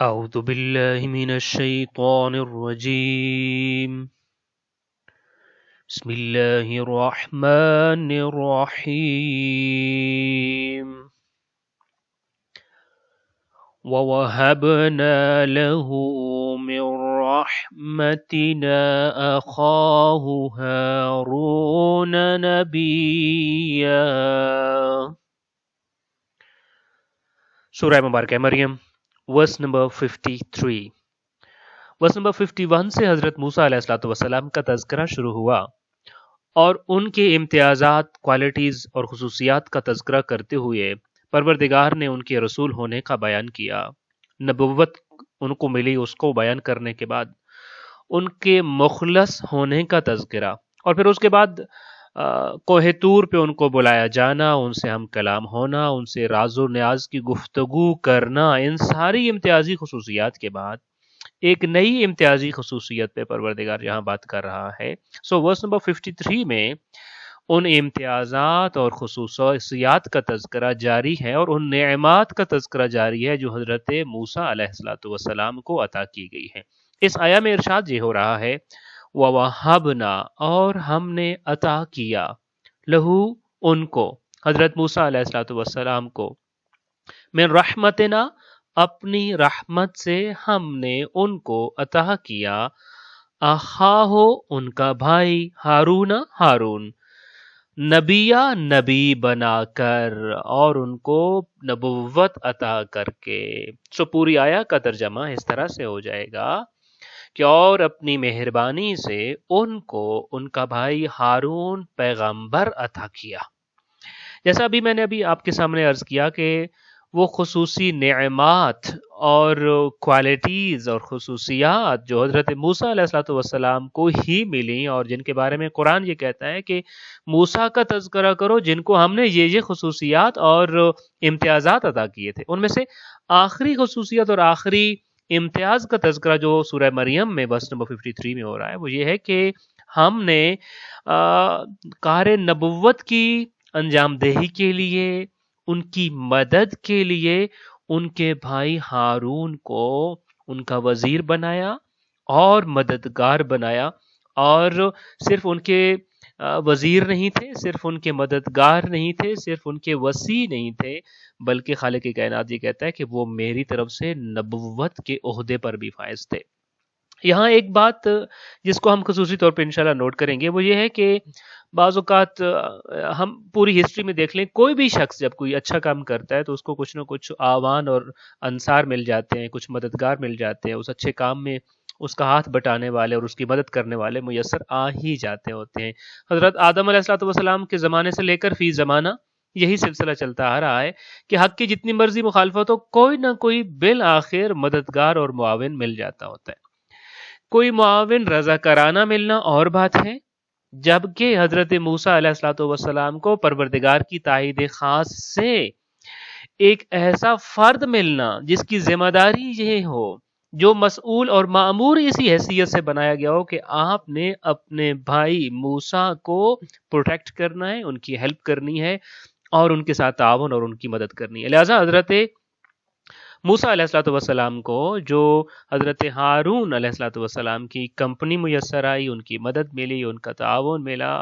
أعوذ بالله من الشيطان الرجيم بسم الله الرحمن الرحيم ووهبنا له من رحمتنا أخاه هارون نبيا سورہ مبارکہ مریم ورس نمبر 53. ورس نمبر 51 سے حضرت موسیٰ علیہ السلام کا تذکرہ شروع ہوا اور ان کے امتیازات، کوالٹیز اور خصوصیات کا تذکرہ کرتے ہوئے پروردگار نے ان کے رسول ہونے کا بیان کیا. نبوت ان کو ملی، اس کو بیان کرنے کے بعد ان کے مخلص ہونے کا تذکرہ، اور پھر اس کے بعد کوہ طور پہ ان کو بلایا جانا، ان سے ہم کلام ہونا، ان سے راز و نیاز کی گفتگو کرنا. ان ساری امتیازی خصوصیات کے بعد ایک نئی امتیازی خصوصیت پہ پروردگار یہاں بات کر رہا ہے. سو ورس نمبر 53 میں ان امتیازات اور خصوصیات کا تذکرہ جاری ہے اور ان نعمات کا تذکرہ جاری ہے جو حضرت موسیٰ علیہ السلام کو عطا کی گئی ہے. اس آیا میں ارشاد یہ ہو رہا ہے وَوَهَبْنَا، اور ہم نے عطا کیا، لہو ان کو، حضرت موسیٰ علیہ السلام کو، من رحمتنا، اپنی رحمت سے ہم نے ان کو عطا کیا، اخاہ، ان کا بھائی، ہارون، نبیہ، نبی بنا کر، اور ان کو نبوت عطا کر کے. سو پوری آیا کا ترجمہ اس طرح سے ہو جائے گا کہ اور اپنی مہربانی سے ان کو ان کا بھائی ہارون پیغمبر عطا کیا. جیسا میں نے آپ کے سامنے عرض کیا کہ وہ خصوصی نعمات اور کوالٹیز اور خصوصیات جو حضرت موسیٰ علیہ السلام کو ہی ملی اور جن کے بارے میں قرآن یہ کہتا ہے کہ موسیٰ کا تذکرہ کرو جن کو ہم نے یہ خصوصیات اور امتیازات عطا کیے تھے. ان میں سے آخری خصوصیت اور آخری امتیاز کا تذکرہ جو سورہ مریم میں ورس نمبر 53 میں ہو رہا ہے وہ یہ ہے کہ ہم نے کار نبوت کی انجام دہی کے لیے، ان کی مدد کے لیے ان کے بھائی ہارون کو ان کا وزیر بنایا اور مددگار بنایا. اور صرف ان کے وزیر نہیں تھے، صرف ان کے مددگار نہیں تھے، صرف ان کے وصی نہیں تھے، بلکہ خالق کائنات یہ کہتا ہے کہ وہ میری طرف سے نبوت کے عہدے پر بھی فائز تھے. یہاں ایک بات جس کو ہم خصوصی طور پہ انشاءاللہ نوٹ کریں گے وہ یہ ہے کہ بعض اوقات ہم پوری ہسٹری میں دیکھ لیں، کوئی بھی شخص جب کوئی اچھا کام کرتا ہے تو اس کو کچھ نہ کچھ آوان اور انصار مل جاتے ہیں، کچھ مددگار مل جاتے ہیں، اس اچھے کام میں اس کا ہاتھ بٹانے والے اور اس کی مدد کرنے والے میسر آ ہی جاتے ہوتے ہیں. حضرت آدم علیہ السلام کے زمانے سے لے کر فی زمانہ یہی سلسلہ چلتا آ رہا ہے کہ حق کی جتنی مرضی مخالفت ہو، کوئی نہ کوئی بالآخر مددگار اور معاون مل جاتا ہوتا ہے. کوئی معاون رضاکارانہ ملنا اور بات ہے، جبکہ حضرت موسیٰ علیہ السلام کو پروردگار کی تائید خاص سے ایک ایسا فرد ملنا جس کی ذمہ داری یہ ہو، جو مسئول اور مأمور اسی حیثیت سے بنایا گیا ہو کہ آپ نے اپنے بھائی موسیٰ کو پروٹیکٹ کرنا ہے، ان کی ہیلپ کرنی ہے اور ان کے ساتھ تعاون اور ان کی مدد کرنی ہے. لہٰذا حضرت موسیٰ علیہ السلام کو جو حضرت ہارون علیہ السلام کی کمپنی میسر آئی، ان کی مدد ملی، ان کا تعاون ملا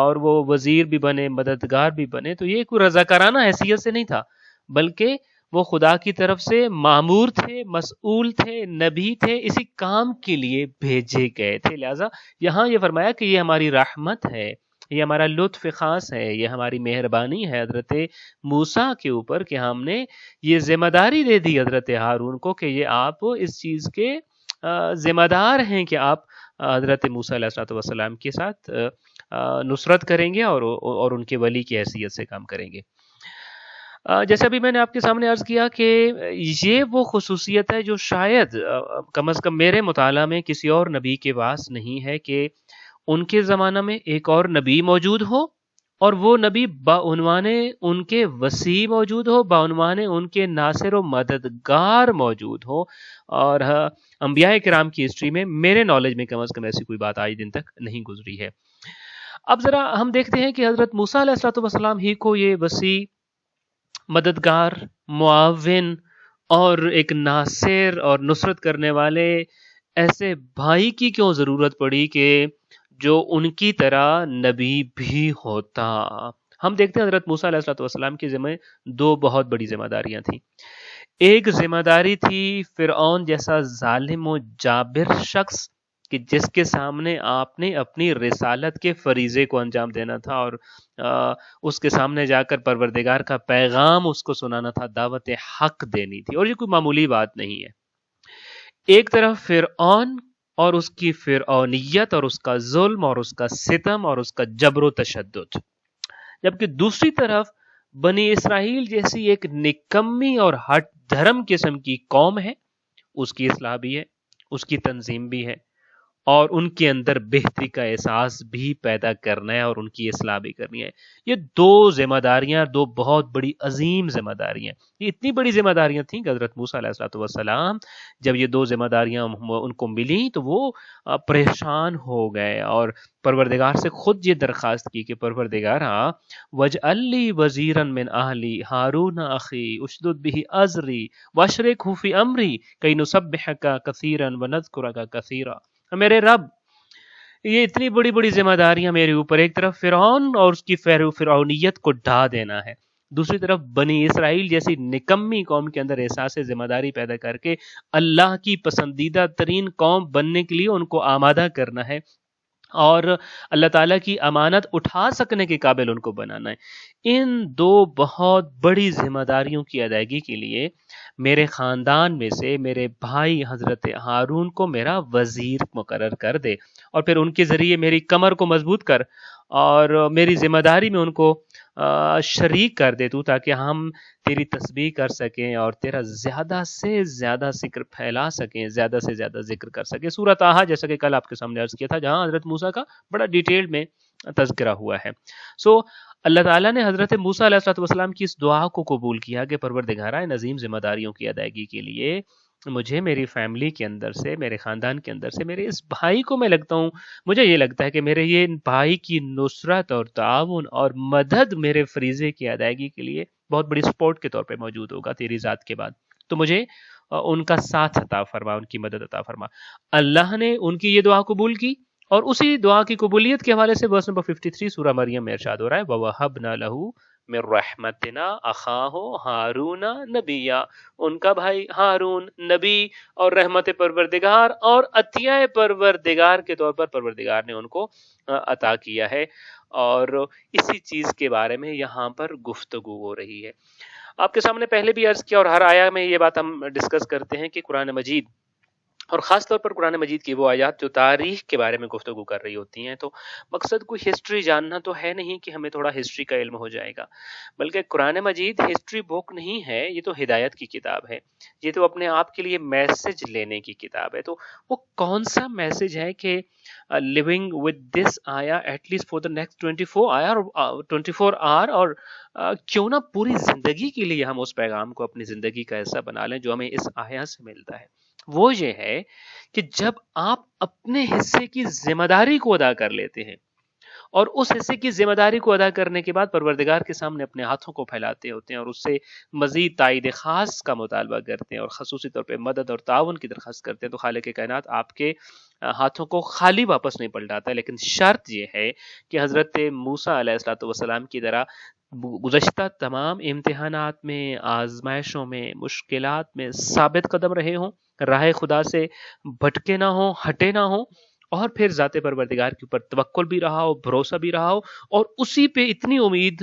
اور وہ وزیر بھی بنے، مددگار بھی بنے، تو یہ کوئی رضاکارانہ حیثیت سے نہیں تھا، بلکہ وہ خدا کی طرف سے مامور تھے، مسئول تھے، نبی تھے، اسی کام کے لیے بھیجے گئے تھے. لہٰذا یہاں یہ فرمایا کہ یہ ہماری رحمت ہے، یہ ہمارا لطف خاص ہے، یہ ہماری مہربانی ہے حضرت موسیٰ کے اوپر کہ ہم نے یہ ذمہ داری دے دی حضرت ہارون کو کہ یہ آپ اس چیز کے ذمہ دار ہیں کہ آپ حضرت موسیٰ علیہ السلام کے ساتھ نصرت کریں گے اور ان کے ولی کی حیثیت سے کام کریں گے. جیسے ابھی میں نے آپ کے سامنے عرض کیا کہ یہ وہ خصوصیت ہے جو شاید کم از کم میرے مطالعہ میں کسی اور نبی کے پاس نہیں ہے کہ ان کے زمانہ میں ایک اور نبی موجود ہو اور وہ نبی بعنوان ان کے وصی موجود ہو، بعنوان ان کے ناصر و مددگار موجود ہو. اور انبیاء کرام کی ہسٹری میں میرے نالج میں کم از کم ایسی کوئی بات آج دن تک نہیں گزری ہے. اب ذرا ہم دیکھتے ہیں کہ حضرت موسیٰ علیہ السلام ہی کو یہ وصی، مددگار، معاون اور ایک ناصر اور نصرت کرنے والے ایسے بھائی کی کیوں ضرورت پڑی کہ جو ان کی طرح نبی بھی ہوتا؟ ہم دیکھتے ہیں حضرت موسیٰ علیہ السلام کی ذمہ دو بہت بڑی ذمہ داریاں تھیں. ایک ذمہ داری تھی فرعون جیسا ظالم و جابر شخص کہ جس کے سامنے آپ نے اپنی رسالت کے فریضے کو انجام دینا تھا اور اس کے سامنے جا کر پروردگار کا پیغام اس کو سنانا تھا، دعوت حق دینی تھی، اور یہ کوئی معمولی بات نہیں ہے. ایک طرف فرعون اور اس کی فرعونیت اور اس کا ظلم اور اس کا ستم اور اس کا جبر و تشدد، جبکہ دوسری طرف بنی اسرائیل جیسی ایک نکمی اور ہٹ دھرم قسم کی قوم ہے، اس کی اصلاح بھی ہے، اس کی تنظیم بھی ہے، اور ان کے اندر بہتری کا احساس بھی پیدا کرنا ہے اور ان کی اصلاح بھی کرنی ہے. یہ دو ذمہ داریاں، دو بہت بڑی عظیم ذمہ داریاں، یہ اتنی بڑی ذمہ داریاں تھیں کہ حضرت موسیٰ علیہ السلام جب یہ دو ذمہ داریاں ان کو ملی تو وہ پریشان ہو گئے اور پروردگار سے خود یہ درخواست کی کہ پروردگارا وَاجْعَلْ لِي وَزِيرًا مِّنْ أَهْلِي هَارُونَ أَخِي اشْدُدْ بِهِ أَزْرِي وَأَشْرِكْهُ فِي أَمْرِي كَيْ نُسَبِّحَكَ كَثِيرًا وَنَذْكُرَكَ كَثِيرًا. میرے رب، یہ اتنی بڑی بڑی ذمہ داریاں میرے اوپر، ایک طرف فرعون اور اس کی فرعونیت کو ڈھا دینا ہے، دوسری طرف بنی اسرائیل جیسی نکمی قوم کے اندر احساس ذمہ داری پیدا کر کے اللہ کی پسندیدہ ترین قوم بننے کے لیے ان کو آمادہ کرنا ہے اور اللہ تعالیٰ کی امانت اٹھا سکنے کے قابل ان کو بنانا ہے. ان دو بہت بڑی ذمہ داریوں کی ادائیگی کے لیے میرے خاندان میں سے میرے بھائی حضرت ہارون کو میرا وزیر مقرر کر دے، اور پھر ان کے ذریعے میری کمر کو مضبوط کر اور میری ذمہ داری میں ان کو شریک کر دے تو، تاکہ ہم تیری تسبیح کر سکیں اور تیرا زیادہ سے زیادہ ذکر پھیلا سکیں، زیادہ سے زیادہ ذکر کر سکیں. سورہ طٰہٰ جیسا کہ کل آپ کے سامنے عرض کیا تھا، جہاں حضرت موسیٰ کا بڑا ڈیٹیل میں تذکرہ ہوا ہے. اللہ تعالیٰ نے حضرت موسیٰ علیہ السلام کی اس دعا کو قبول کیا کہ پروردگارا ان عظیم ذمہ داریوں کی ادائیگی کے لیے مجھے میری فیملی کے اندر سے، میرے خاندان کے اندر سے میرے اس بھائی کو میں لگتا ہوں، مجھے یہ لگتا ہے کہ میرے یہ بھائی کی نصرت اور تعاون اور مدد میرے فریضے کی ادائیگی کے لیے بہت بڑی سپورٹ کے طور پہ موجود ہوگا تیری ذات کے بعد، تو مجھے ان کا ساتھ عطا فرما، ان کی مدد عطا فرما. اللہ نے ان کی یہ دعا قبول کی، اور اسی دعا کی قبولیت کے حوالے سے ورس نمبر 53 سورہ مریم میں ارشاد ہو رہا ہے وَوَهَبْنَا لَهُ مِن رَحْمَتِنَا أَخَاهُ هَارُونَ نَبِيًّا، ان کا بھائی ہارون نبی اور رحمت پروردگار اور عطیہ پروردگار کے طور پر پروردگار نے ان کو عطا کیا ہے. اور اسی چیز کے بارے میں یہاں پر گفتگو ہو رہی ہے. آپ کے سامنے پہلے بھی عرض کیا اور ہر آیا میں یہ بات ہم ڈسکس کرتے ہیں کہ قرآن مجید اور خاص طور پر قرآن مجید کی وہ آیات جو تاریخ کے بارے میں گفتگو کر رہی ہوتی ہیں، تو مقصد کوئی ہسٹری جاننا تو ہے نہیں کہ ہمیں تھوڑا ہسٹری کا علم ہو جائے گا، بلکہ قرآن مجید ہسٹری بک نہیں ہے، یہ تو ہدایت کی کتاب ہے، یہ تو اپنے آپ کے لیے میسج لینے کی کتاب ہے. تو وہ کون سا میسج ہے کہ living with this آیا at least for the next 24 hour اور کیوں نہ پوری زندگی کے لیے ہم اس پیغام کو اپنی زندگی کا حصہ بنا لیں جو ہمیں اس آیا سے ملتا ہے. وہ یہ ہے کہ جب آپ اپنے حصے کی ذمہ داری کو ادا کر لیتے ہیں اور اس حصے کی ذمہ داری کو ادا کرنے کے بعد پروردگار کے سامنے اپنے ہاتھوں کو پھیلاتے ہوتے ہیں اور اس سے مزید تائید خاص کا مطالبہ کرتے ہیں اور خصوصی طور پہ مدد اور تعاون کی درخواست کرتے ہیں، تو خالق کائنات آپ کے ہاتھوں کو خالی واپس نہیں پلٹاتا. لیکن شرط یہ ہے کہ حضرت موسیٰ علیہ السلام کی طرح گزشتہ تمام امتحانات میں، آزمائشوں میں، مشکلات میں ثابت قدم رہے ہوں، راہ خدا سے بھٹکے نہ ہوں، ہٹے نہ ہوں، اور پھر ذات پروردگار کے اوپر توکل بھی رہا ہو، بھروسہ بھی رہا ہو، اور اسی پہ اتنی امید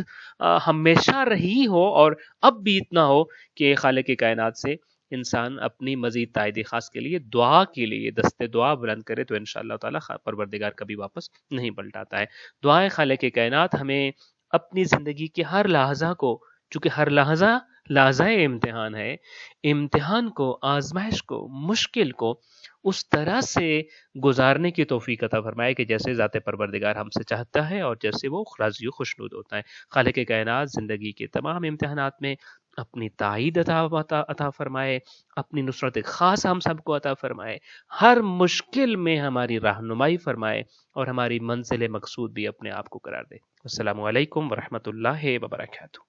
ہمیشہ رہی ہو اور اب بھی اتنا ہو کہ خالق کائنات سے انسان اپنی مزید تائید خاص کے لیے دعا کے لیے دستے دعا بلند کرے، تو انشاءاللہ تعالی پروردگار کبھی واپس نہیں پلٹاتا ہے. دعائیں خالق کائنات ہمیں اپنی زندگی کے ہر لحظہ کو، چونکہ ہر لحظہ امتحان ہے، امتحان کو، آزمائش کو، مشکل کو اس طرح سے گزارنے کی توفیق عطا فرمائے کہ جیسے ذات پروردگار ہم سے چاہتا ہے اور جیسے وہ راضی و خوشنود ہوتا ہے. خالق کائنات زندگی کے تمام امتحانات میں اپنی تائید عطا فرمائے، اپنی نصرت خاص ہم سب کو عطا فرمائے، ہر مشکل میں ہماری رہنمائی فرمائے اور ہماری منزل مقصود بھی اپنے آپ کو قرار دے. السلام علیکم ورحمۃ اللہ وبرکاتہ.